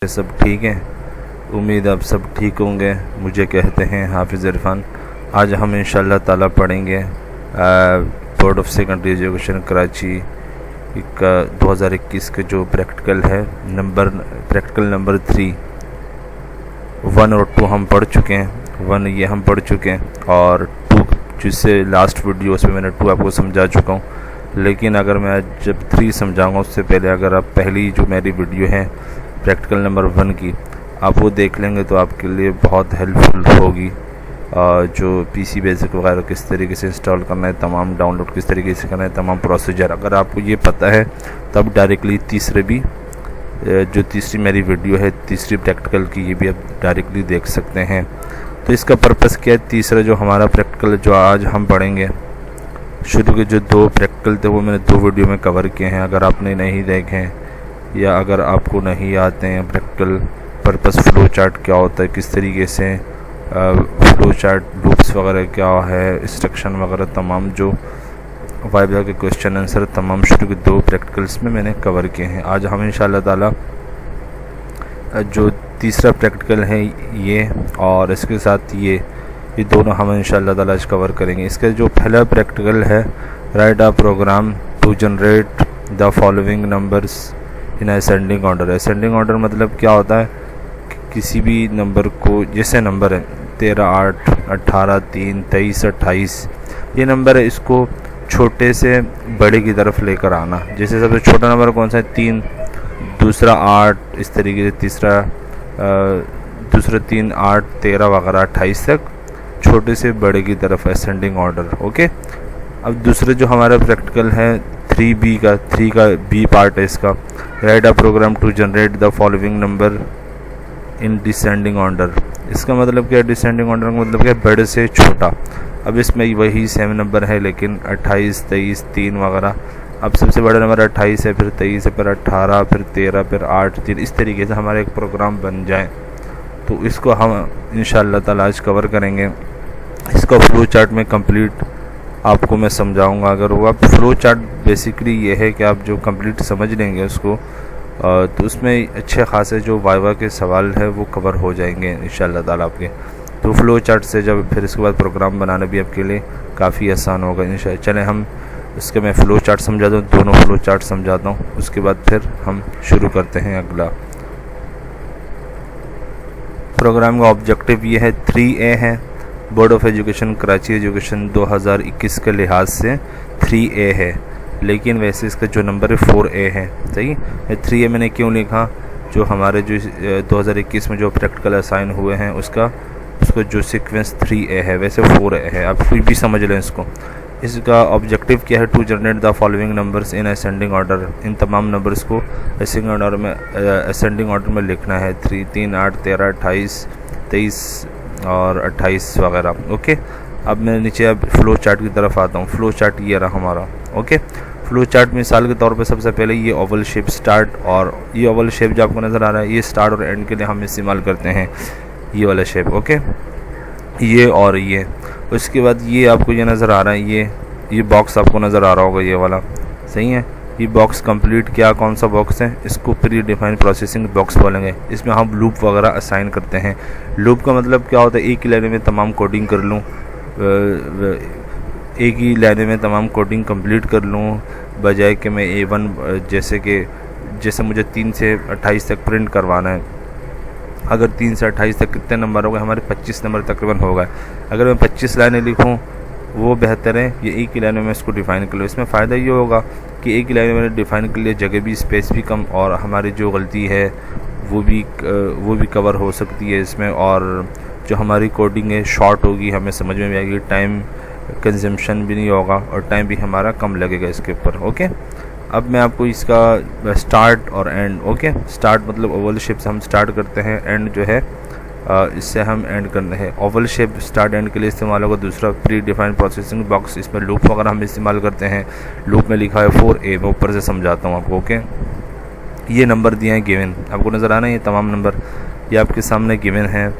सब ठीक हैं। उम्मीद आप सब ठीक होंगे। मुझे कहते हैं हाफिज़ इरफान। आज हम इंशाअल्लाह ताला पढ़ेंगे board of secondary education Karachi का 2021 के जो प्रैक्टिकल है प्रैक्टिकल नंबर 3 1 और 2 हम पढ़ चुके हैं। 1 ये हम पढ़ चुके हैं और 2 जिससे लास्ट वीडियो उसमें मैंने 2 आपको समझा चुका हूँ। लेकिन अगर मैं जब 3 समझाऊँगा उससे पहले अगर आप पहली जो मेरी वीडियो है प्रैक्टिकल नंबर 1 की आप वो देख लेंगे तो आपके लिए बहुत हेल्पफुल होगी। जो पीसी बेसिक वगैरह किस तरीके से इंस्टॉल करना है, तमाम डाउनलोड किस तरीके से करना है, तमाम प्रोसीजर अगर आपको ये पता है तब डायरेक्टली तीसरी मेरी वीडियो है तीसरी प्रैक्टिकल की ये भी आप डायरेक्टली देख सकते हैं। तो इसका पर्पस क्या है? तीसरा जो हमारा प्रैक्टिकल जो आज हम पढ़ेंगे, शुरू के जो 2 प्रैक्टिकल थे वो मैंने 2 वीडियो में कवर किए हैं। अगर आपने नहीं देखे या अगर आपको नहीं आते हैं प्रैक्टिकल पर्पस फ्लो चार्ट क्या होता है, किस तरीके से फ्लो चार्ट लूप्स वगैरह क्या है, इंस्ट्रक्शन वगैरह तमाम जो वाइवा के क्वेश्चन आंसर तमाम शुरू के 2 प्रैक्टिकल्स में मैंने कवर किए हैं। आज हम इंशाअल्लाह ताला जो तीसरा प्रैक्टिकल है ये और इसके साथ ये दोनों हम इंशाअल्लाह ताला आज कवर करेंगे। इसका जो पहला प्रैक्टिकल है write a program to generate the following numbers in ascending order. Ascending order मतलब क्या होता है कि किसी भी नंबर को, जैसे नंबर है 13, 8, 18, 3, 23, 28 ये नंबर है, इसको छोटे से बड़े की तरफ लेकर आना। जैसे सबसे छोटा नंबर कौन सा है? 3, दूसरा 8, इस तरीके से दूसरा 3, 8, 13 वगैरह 28 तक छोटे से बड़े की तरफ असेंडिंग ऑर्डर। ओके, अब दूसरा जो हमारा प्रैक्टिकल है 3 का बी पार्ट है इसका, write a program to generate the following number in descending order. इसका मतलब क्या है? डिसेंडिंग ऑर्डर का मतलब क्या है? बड़े से छोटा। अब इसमें वही सेम नंबर है लेकिन 28, 23, 3 वगैरह। अब सबसे बड़ा नंबर 28 है, फिर 23 है, फिर 18, फिर 13, फिर 8, 3 इस तरीके से हमारा एक प्रोग्राम बन जाए। तो इसको हम इंशाअल्लाह ताला आज कवर करेंगे। इसका फ्लो चार्ट में कंप्लीट आपको मैं समझाऊंगा। अगर वो आप फ्लो चार्ट बेसिकली ये है कि आप जो कंप्लीट समझ लेंगे उसको तो उसमें अच्छे खासे जो वाइवा के सवाल है वो कवर हो जाएंगे इंशाअल्लाह ताला आपके। तो फ्लो चार्ट से जब फिर इसके बाद प्रोग्राम बनाना भी आपके लिए काफ़ी आसान होगा इंशाअल्लाह। चलें हम इसके मैं फ़्लो चार्ट समझाता हूँ, दोनों फ्लो चार्ट समझाता हूँ, उसके बाद फिर हम शुरू करते हैं अगला। प्रोग्राम का ऑब्जेक्टिव ये है 3A है। Board of education Karachi education 2021 के लिहाज से 3A है, लेकिन वैसे इसका जो नंबर है 4A है। सही है। 3A मैंने क्यों लिखा? जो हमारे जो 2021 में जो प्रैक्टिकल असाइन हुए हैं उसका जो सीक्वेंस 3A है वैसे 4A है। आप फिर भी समझ लें इसको। इसका ऑब्जेक्टिव क्या है? To generate the following numbers in ascending order. इन तमाम नंबर्स को असेंडिंग ऑर्डर में लिखना है। 3, 8, 13, 28, 23 और 28 वगैरह। ओके, अब मैं नीचे अब फ्लो चार्ट की तरफ आता हूँ। फ्लो चार्ट ये रहा हमारा। ओके, फ्लो चार्ट मिसाल के तौर पे सबसे पहले ये ओवल शेप स्टार्ट, और ये ओवल शेप जो आपको नज़र आ रहा है ये स्टार्ट और एंड के लिए हम इस्तेमाल करते हैं ये वाला शेप। ओके, ये और ये। उसके बाद ये आपको ये नज़र आ रहा है, ये बॉक्स आपको नज़र आ रहा होगा ये वाला। सही है। ये बॉक्स कंप्लीट क्या कौन सा बॉक्स है? इसको प्री डिफाइंड प्रोसेसिंग बॉक्स बोलेंगे। इसमें हम लूप वगैरह असाइन करते हैं। लूप का मतलब क्या होता है? एक ही लाइन में तमाम कोडिंग कर लूँ, एक ही लाइन में तमाम कोडिंग कंप्लीट कर लूँ, बजाय कि मैं A1 जैसे मुझे 3 से 28 तक प्रिंट करवाना है। अगर 3 से 28 तक कितने नंबर हो गए? हमारे 25 नंबर तकरीबन हो गए। अगर मैं 25 लाइनें लिखूँ वो बेहतर है ये एक ही लाइन में मैं इसको डिफ़ाइन कर लूँ। इसमें फ़ायदा ये होगा कि एक ही लाइन में मैंने डिफ़ाइन कर लिया, जगह भी स्पेस भी कम, और हमारी जो गलती है वो भी कवर हो सकती है इसमें, और जो हमारी कोडिंग है शॉर्ट होगी, हमें समझ में भी आएगी, टाइम कंजम्पशन भी नहीं होगा और टाइम भी हमारा कम लगेगा इसके ऊपर। ओके, अब मैं आपको इसका स्टार्ट और एंड। ओके, स्टार्ट मतलब ओवल शेप से हम स्टार्ट करते हैं, एंड जो है इससे हम एंड करते हैं। ओवल शेप स्टार्ट एंड के लिए इस्तेमाल होगा। दूसरा प्री डिफाइंड प्रोसेसिंग बॉक्स, इसमें लूप वगैरह हम इस्तेमाल करते हैं। लूप में लिखा है 4A, मैं ऊपर से समझाता हूँ आपको। ओके, ये नंबर दिए हैं गिवन, आपको नज़र आ रहे हैं ये तमाम नंबर, ये आपके सामने गिवन है।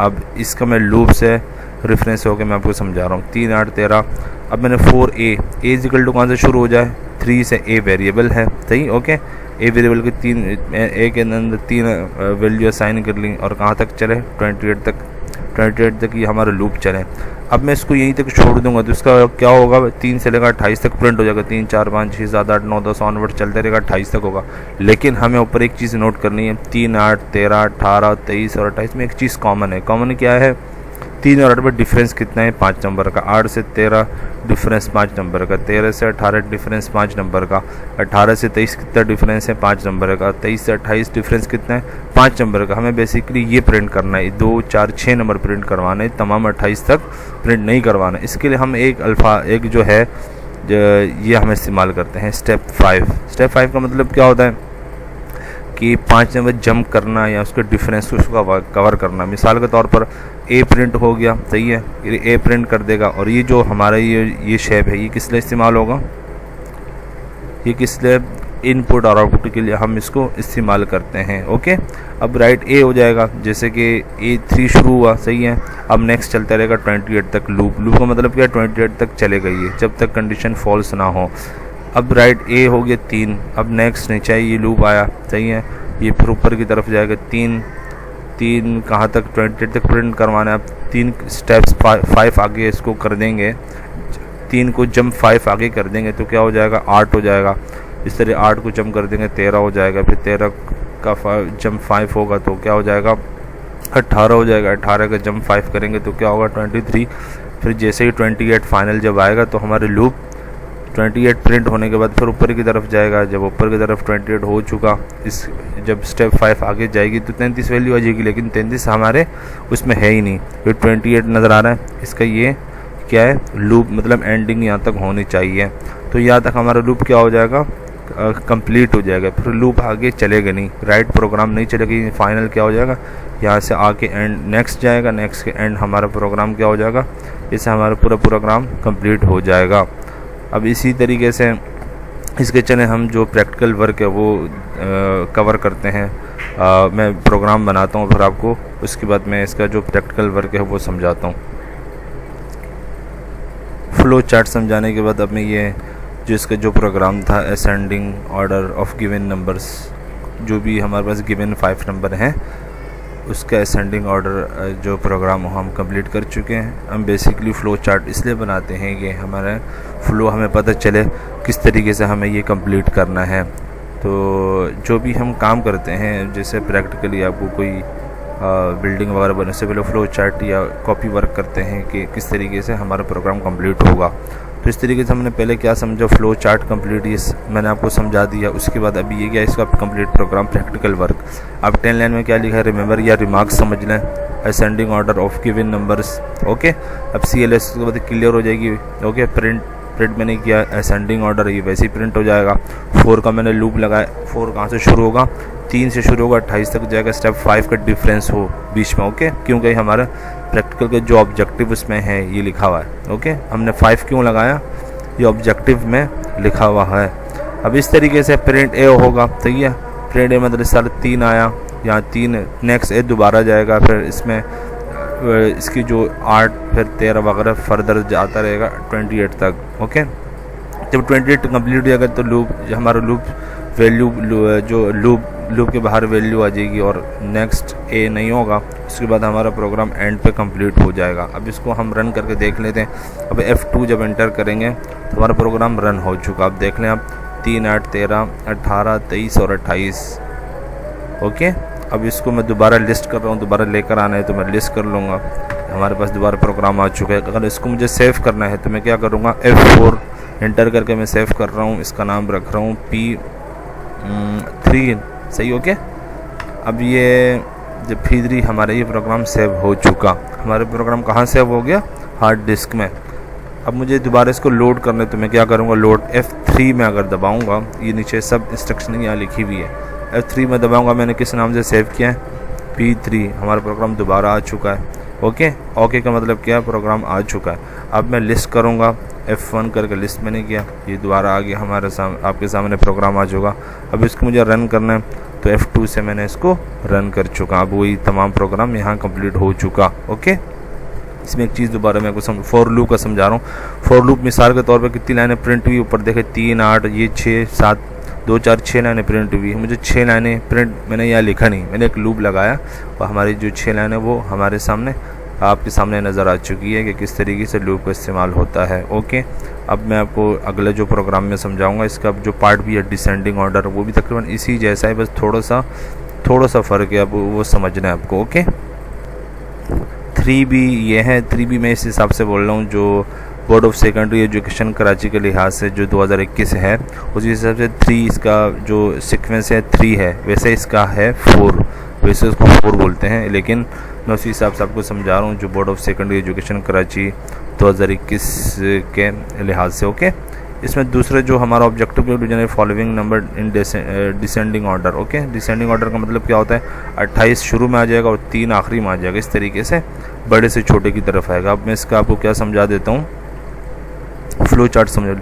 अब इसका मैं लूप से रेफरेंस होकर मैं आपको समझा रहा हूँ। 3, 8, 13। अब मैंने 4A इक्वल टू कहाँ से शुरू हो जाए? 3 से ए वेरिएबल है, सही। ओके, ए वेरिएबल के ए के अंदर 3 वैल्यू असाइन कर ली और कहाँ तक चले 28 तक ये हमारा लूप चले। अब मैं इसको यहीं तक छोड़ दूंगा तो इसका क्या होगा, 3 से लेकर 28 तक प्रिंट हो जाएगा। 3 4 5 6 7 8 9 10 ऑनवर्ड चलते रहेगा, 28 तक होगा। लेकिन हमें ऊपर एक चीज़ नोट करनी है, 3 8 13 18 23 और 28 में एक चीज़ कॉमन है। कॉमन क्या है, 3 और 8 में डिफरेंस कितना है, 5 नंबर का। 8 से 13 डिफरेंस 5 नंबर का। 13 से 18 डिफरेंस 5 नंबर का। 18 से 23 कितना डिफरेंस है, 5 नंबर का। 23 से 28 डिफरेंस कितना है, 5 नंबर का। हमें बेसिकली ये प्रिंट करना है, 2 4 6 नंबर प्रिंट करवाना है, तमाम 28 तक प्रिंट नहीं करवाना है। इसके लिए हम एक जो है ये हम इस्तेमाल करते हैं स्टेप 5। स्टेप 5 का मतलब क्या होता है कि 5 नंबर जंप करना या उसके डिफरेंस को उसका कवर करना। मिसाल के तौर पर ए प्रिंट हो गया, सही है, ये ए प्रिंट कर देगा। और ये जो हमारा ये शेप है, ये किस लिए इस्तेमाल होगा, ये किस लिए, इनपुट और आउटपुट के लिए हम इसको इस्तेमाल करते हैं। ओके, अब राइट ए हो जाएगा, जैसे कि A3 शुरू हुआ, सही है। अब नेक्स्ट चलता रहेगा 28 तक लूप का मतलब क्या है, 28 तक चलेगा ये, जब तक कंडीशन फॉल्स ना हो। अब राइट ए हो गया 3, अब नेक्स्ट नीचे ये लूप आया, सही है, ये फिर ऊपर की तरफ जाएगा 3 कहाँ तक 28 तक प्रिंट करवाना है। अब 3 स्टेप्स 5 आगे इसको कर देंगे, 3 को जंप 5 आगे कर देंगे तो क्या हो जाएगा, 8 हो जाएगा। इस तरह 8 को जंप कर देंगे 13 हो जाएगा, फिर 13 का जंप 5 होगा तो क्या हो जाएगा 18 हो जाएगा। 18 का जंप 5 करेंगे तो क्या होगा 23। फिर जैसे ही 28 फाइनल जब आएगा तो हमारे लूप 28 प्रिंट होने के बाद फिर ऊपर की तरफ जाएगा। जब ऊपर की तरफ 28 हो चुका, जब स्टेप 5 आगे जाएगी तो 33 वैल्यू आ जाएगी, लेकिन 33 हमारे उसमें है ही नहीं, ये 28 नज़र आ रहा है। इसका ये क्या है, लूप मतलब एंडिंग यहाँ तक होनी चाहिए। तो यहाँ तक हमारा लूप क्या हो जाएगा, कंप्लीट हो जाएगा। फिर लूप आगे चलेगा नहीं, राइट प्रोग्राम नहीं चलेगी। फाइनल क्या हो जाएगा, यहाँ से आके एंड नेक्स्ट जाएगा, नेक्स्ट के एंड हमारा प्रोग्राम क्या हो जाएगा, इससे हमारा पूरा प्रोग्राम कंप्लीट हो जाएगा। अब इसी तरीके से इसके चले हम जो प्रैक्टिकल वर्क है वो कवर करते हैं। मैं प्रोग्राम बनाता हूँ फिर आपको, उसके बाद मैं इसका जो प्रैक्टिकल वर्क है वो समझाता हूँ। फ्लो चार्ट समझाने के बाद अब मैं ये जो इसका जो प्रोग्राम था, ascending order of given numbers, जो भी हमारे पास गिवन 5 नंबर हैं उसका असेंडिंग ऑर्डर जो प्रोग्राम हम कंप्लीट कर चुके हैं। हम बेसिकली फ़्लो चार्ट इसलिए बनाते हैं कि हमारा फ़्लो हमें पता चले किस तरीके से हमें ये कंप्लीट करना है। तो जो भी हम काम करते हैं, जैसे प्रैक्टिकली आपको कोई बिल्डिंग वगैरह बनने से पहले फ़्लो चार्ट या कॉपी वर्क करते हैं कि किस तरीके से हमारा प्रोग्राम कंप्लीट होगा। तो इस तरीके से हमने पहले क्या समझा, फ़्लो चार्ट कंप्लीट, ये मैंने आपको समझा दिया। उसके बाद अभी ये क्या, इसका कंप्लीट प्रोग्राम प्रैक्टिकल वर्क। अब 10 लाइन में क्या लिखा है, रिमेंबर या रिमार्क्स समझ लें, ascending order of given numbers. Okay, अब CLS के बाद क्लियर हो जाएगी। ओके, प्रिंट मैंने किया असेंडिंग ऑर्डर, ये वैसे ही प्रिंट हो जाएगा। 4 का मैंने लूप लगाया, 4 कहाँ से शुरू होगा, 3 से शुरू होगा, 28 तक जाएगा। स्टेप 5 का डिफरेंस हो बीच में। ओके, क्योंकि हमारा प्रैक्टिकल का जो ऑब्जेक्टिव उसमें है ये लिखा हुआ है। ओके, हमने 5 क्यों लगाया, ये ऑब्जेक्टिव में लिखा हुआ है। अब इस तरीके से प्रिंट ए होगा, सही है। प्रिंट ए मतलब साल 3 आया, यहाँ 3 नेक्स्ट ए दोबारा जाएगा, फिर इसमें इसकी जो 8 फिर 13 वगैरह फर्दर जाता रहेगा 28 तक। ओके, जब 28 कंप्लीट हो जाएगा तो लूप हमारा लूप वैल्यू जो लूप के बाहर वैल्यू आ जाएगी और नेक्स्ट ए नहीं होगा। उसके बाद हमारा प्रोग्राम एंड पे कंप्लीट हो जाएगा। अब इसको हम रन करके देख लेते हैं। अब F2 जब एंटर करेंगे तो हमारा प्रोग्राम रन हो चुका। अब देख लें आप 3 8 13 18 23 और 28। ओके, अब इसको मैं दोबारा लिस्ट कर रहा हूँ, दोबारा लेकर आना है तो मैं लिस्ट कर लूँगा। हमारे पास दोबारा प्रोग्राम आ चुका है। अगर इसको मुझे सेव करना है तो मैं क्या करूँगा, F4 एंटर करके मैं सेव कर रहा हूँ। इसका नाम रख रहा हूँ P3, सही। ओके, अब ये जब P3 हमारा ये प्रोग्राम सेव हो चुका। हमारा प्रोग्राम कहाँ सेव हो गया, हार्ड डिस्क में। अब मुझे दोबारा इसको लोड करना है तो मैं क्या करूँगा, लोड F3 में अगर दबाऊँगा, ये नीचे सब इंस्ट्रक्शन यहाँ लिखी हुई है, F3 में दबाऊँगा। मैंने किस नाम से सेव किया है, P3। हमारा प्रोग्राम दोबारा आ चुका है। ओके का मतलब क्या है, प्रोग्राम आ चुका है। अब मैं लिस्ट करूँगा, F1 करके लिस्ट मैंने किया, ये दोबारा आ गया हमारे आपके सामने प्रोग्राम आ चुका। अब इसको मुझे रन करना है तो F2 से मैंने इसको रन कर चुका। अब वही तमाम प्रोग्राम यहाँ कंप्लीट हो चुका। ओके, इसमें एक चीज़ दोबारा मैं आपको फॉर लूप का समझा रहा हूँ। फॉर लूप मिसाल के तौर पर कितनी लाइनें प्रिंट हुई, ऊपर देखे 3 8 ये 6 7 2 4 6 लाइनें प्रिंट हुई। मुझे 6 लाइनें प्रिंट मैंने यहाँ लिखा नहीं, मैंने एक लूप लगाया और हमारी जो 6 लाइनें वो हमारे सामने आपके सामने नज़र आ चुकी है कि किस तरीके से लूप का इस्तेमाल होता है। ओके, अब मैं आपको अगले जो प्रोग्राम में समझाऊंगा इसका जो पार्ट भी है डिसेंडिंग ऑर्डर, वो भी तकरीबन इसी जैसा है, बस थोड़ा सा फ़र्क है, अब वो समझना है आपको। ओके, 3B ये है। 3B मैं इस हिसाब से बोल रहा हूँ जो board of secondary education Karachi के लिहाज से जो 2021 है उसी हिसाब से 3 इसका जो सीक्वेंस है 3 है, वैसे इसका है 4, वैसे उसको 4 बोलते हैं, लेकिन मैं उसी हिसाब से आपको समझा रहा हूँ जो board of secondary education Karachi 2021 के लिहाज से। ओके, इसमें दूसरा जो हमारा ऑब्जेक्टिव है following number in descending order. Okay, descending order का मतलब क्या होता है, 28 शुरू में आ जाएगा और 3 आखिरी में आ जाएगा, इस तरीके से बड़े से छोटे की तरफ आएगा। अब मैं इसका आपको क्या समझा देता हूँ, फ्लो चार्ट समझ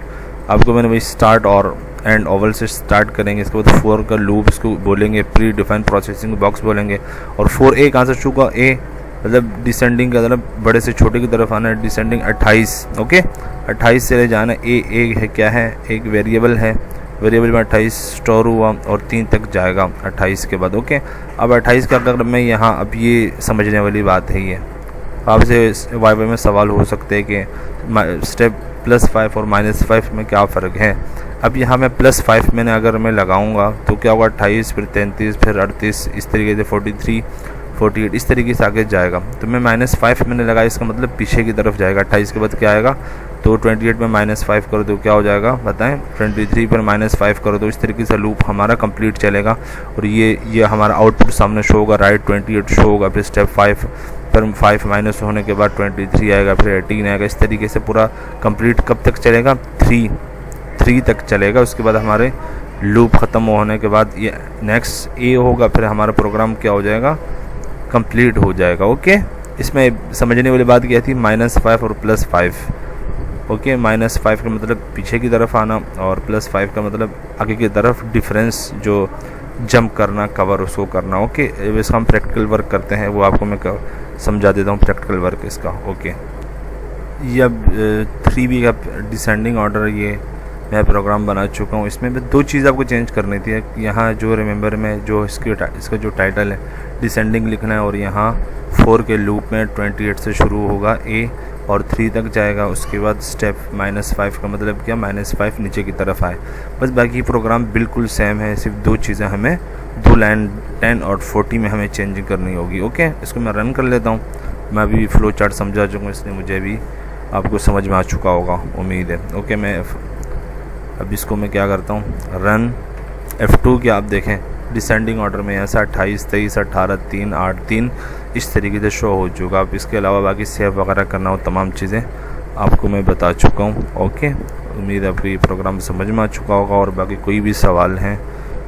आपको मैंने वही स्टार्ट और एंड ओवल से स्टार्ट करेंगे, इसके बाद 4 का लूप इसको बोलेंगे, प्री डिफाइन प्रोसेसिंग बॉक्स बोलेंगे, और 4A कहाँ से चुका, ए मतलब डिसेंडिंग का मतलब बड़े से छोटे की तरफ आना है, डिसेंडिंग 28। ओके, 28 से जाना ए है, क्या है, एक वेरिएबल है, वेरिएबल में 28 स्टोर हुआ और 3 तक जाएगा 28 के बाद। ओके, अब 28 का अगर मैं यहाँ, अब ये समझने वाली बात है, ये आपसे वाई में सवाल हो सकते हैं कि स्टेप +5 और -5 में क्या फ़र्क है। अब यहाँ मैं +5 मैंने अगर मैं लगाऊंगा तो क्या होगा, 28 फिर 33 फिर 38 इस तरीके से 43 48 इस तरीके से आगे जाएगा। तो मैं -5 मैंने लगाया, इसका मतलब पीछे की तरफ जाएगा। 28 के बाद क्या आएगा, तो 28 में -5 करो तो क्या हो जाएगा बताएं, 23 पर -5 करो तो इस तरीके से लूप हमारा कंप्लीट चलेगा और ये हमारा आउटपुट सामने शो होगा, राइट 28 शो होगा, फिर स्टेप 5 पर 5 माइनस होने के बाद 23 आएगा, फिर 18 आएगा, इस तरीके से पूरा कंप्लीट कब तक चलेगा, 3 तक चलेगा। उसके बाद हमारे लूप ख़त्म होने के बाद ये नेक्स्ट ए होगा, फिर हमारा प्रोग्राम क्या हो जाएगा, कंप्लीट हो जाएगा। ओके, इसमें समझने वाली बात क्या थी, -5 और +5। ओके, -5 का मतलब पीछे की तरफ आना और +5 का मतलब आगे की तरफ डिफरेंस जो जंप करना, कवर उसको करना। ओके, इसका हम प्रैक्टिकल वर्क करते हैं, वो आपको मैं समझा देता हूँ प्रैक्टिकल वर्क इसका। ओके, ये अब 3B का डिसेंडिंग ऑर्डर ये मैं प्रोग्राम बना चुका हूँ। इसमें 2 चीज़ आपको चेंज करनी थी, यहाँ जो रिमेंबर में जो इसका जो टाइटल है डिसेंडिंग लिखना है, और यहाँ 4 के लूप में 28 से शुरू होगा ए और 3 तक जाएगा। उसके बाद स्टेप -5 का मतलब क्या, -5 नीचे की तरफ आए, बस बाकी प्रोग्राम बिल्कुल सेम है, सिर्फ 2 चीज़ें हमें 2 लाइन 10 और 40 में हमें चेंजिंग करनी होगी। ओके, इसको मैं रन कर लेता हूँ। मैं अभी फ्लो चार्ट समझा चुका हूँ, इसलिए मुझे भी आपको समझ में आ चुका होगा, उम्मीद है। ओके, मैं अब इसको मैं क्या करता हूँ, रन F2 की आप देखें डिसेंडिंग ऑर्डर में ऐसा 28 23 18 3 8 3 इस तरीके से शो हो चुका। अब इसके अलावा बाकी सेव वगैरह करना हो, तमाम चीज़ें आपको मैं बता चुका हूँ। ओके, उम्मीद है आपको ये प्रोग्राम समझ में आ चुका होगा, और बाकी कोई भी सवाल हैं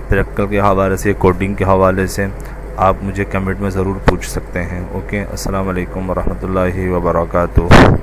प्रैक्टिकल के हवाले से, कोडिंग के हवाले से, आप मुझे कमेंट में ज़रूर पूछ सकते हैं। ओके, अस्सलाम वालेकुम वरहमतुल्लाहि वबरकातुहू।